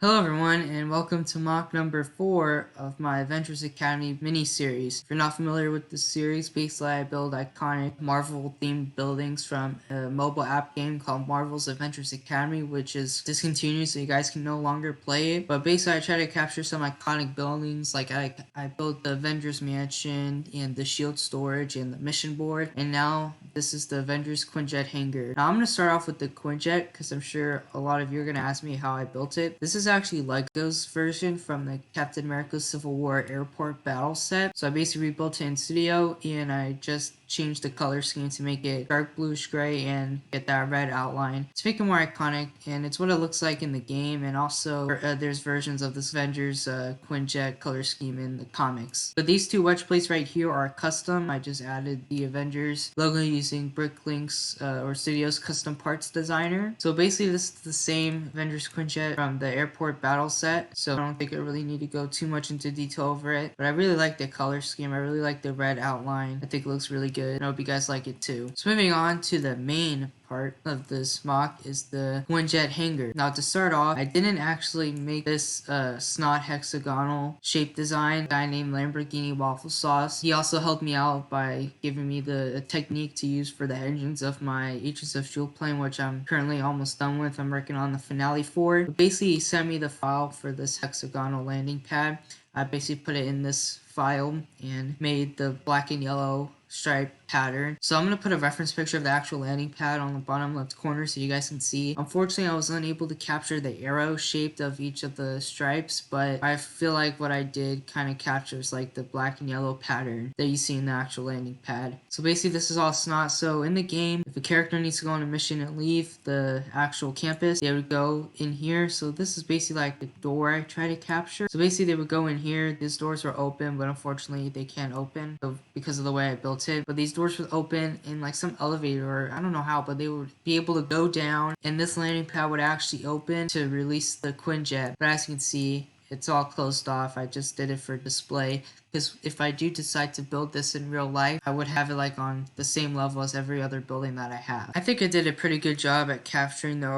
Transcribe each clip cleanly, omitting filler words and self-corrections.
Hello everyone, and welcome to mock number 4 of my Avengers Academy mini-series. If you're not familiar with this series, basically I build iconic Marvel-themed buildings from a mobile app game called Marvel's Avengers Academy, which is discontinued so you guys can no longer play it. But basically I try to capture some iconic buildings, like I built the Avengers Mansion and the Shield Storage and the Mission Board, and now this is the Avengers Quinjet Hangar. Now I'm going to start off with the Quinjet because I'm sure a lot of you are going to ask me how I built it. This is actually Lego's version from the Captain America Civil War airport battle set. So I basically rebuilt it in studio and I just changed the color scheme to make it dark bluish gray and get that red outline to make it more iconic, and it's what it looks like in the game, and also there's versions of this Avengers Quinjet color scheme in the comics. But these two wedge plates right here are custom. I just added the Avengers logo using Bricklink's or Studio's custom parts designer. So basically this is the same Avengers Quinjet from the airport battle set, so I don't think I really need to go too much into detail over it, but I really like the color scheme. I really like the red outline. I think it looks really good. I hope you guys like it too. So moving on to the main part of this mock is the Quinjet Hangar. Now to start off, I didn't actually make this snot hexagonal shape design. A guy named Lamborghini Waffle Sauce, he also helped me out by giving me the technique to use for the engines of my Agents of S.H.I.E.L.D. plane, which I'm currently almost done with. I'm working on the finale for it. But basically he sent me the file for this hexagonal landing pad. I basically put it in this file and made the black and yellow stripe pattern. So I'm going to put a reference picture of the actual landing pad on the bottom left corner so you guys can see. Unfortunately, I was unable to capture the arrow shaped of each of the stripes, but I feel like what I did kind of captures like the black and yellow pattern that you see in the actual landing pad. So basically this is all snot. So in the game, if a character needs to go on a mission and leave the actual campus, they would go in here. So this is basically like the door I try to capture. So basically they would go in here. These doors are open, but unfortunately they can't open because of the way I built it. But these doors would open in like some elevator, or I don't know how, but they would be able to go down and this landing pad would actually open to release the Quinjet. But as you can see, it's all closed off. I just did it for display, because if I do decide to build this in real life, I would have it like on the same level as every other building that I have. I think I did a pretty good job at capturing the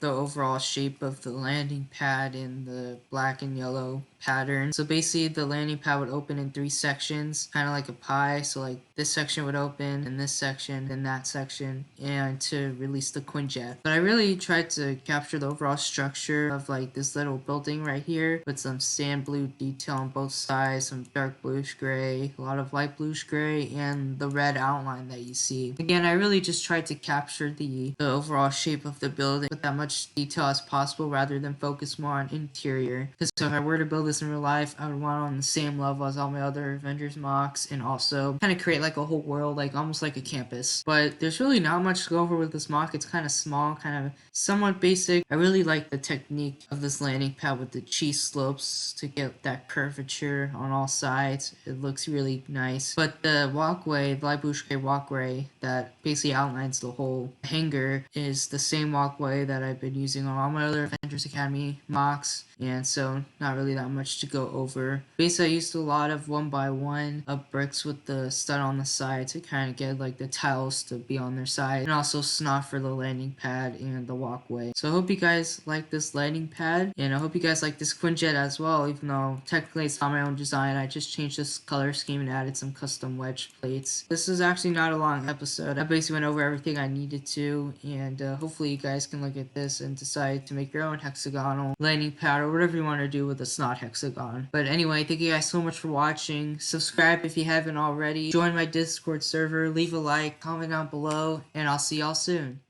overall shape of the landing pad in the black and yellow pattern. So basically the landing pad would open in 3 sections, kind of like a pie. So like this section would open, and this section, and that section, and to release the Quinjet. But I really tried to capture the overall structure of like this little building right here with some sand blue detail on both sides, some dark bluish gray, a lot of light bluish gray, and the red outline that you see. Again, I really just tried to capture the overall shape of the building with that much detail as possible rather than focus more on interior. Because if I were to build this in real life, I would want it on the same level as all my other Avengers mocks, and also kind of create like a whole world, like almost like a campus. But there's really not much to go over with this mock. It's kind of small, kind of somewhat basic. I really like the technique of this landing pad with the cheese slopes to get that curvature on all sides. It looks really nice. But the walkway, the light blue gray walkway that basically outlines the whole hangar, is the same walkway that I've been using on all my other Avengers Academy mocks, and so not really that much to go over. Basically I used a lot of 1x1 of bricks with the stud on the side to kind of get like the tiles to be on their side, and also snot for the landing pad and the walkway. So I hope you guys like this landing pad, and I hope you guys like this Quinjet as well, even though technically it's not my own design. I just changed this color scheme and added some custom wedge plates. This is actually not a long episode. I basically went over everything I needed to, and hopefully you guys can look at this and decide to make your own hexagonal landing pad or whatever you want to do with a snot hexagon. But anyway, thank you guys so much for watching. Subscribe if you haven't already. Join my Discord server. Leave a like, comment down below, and I'll see y'all soon.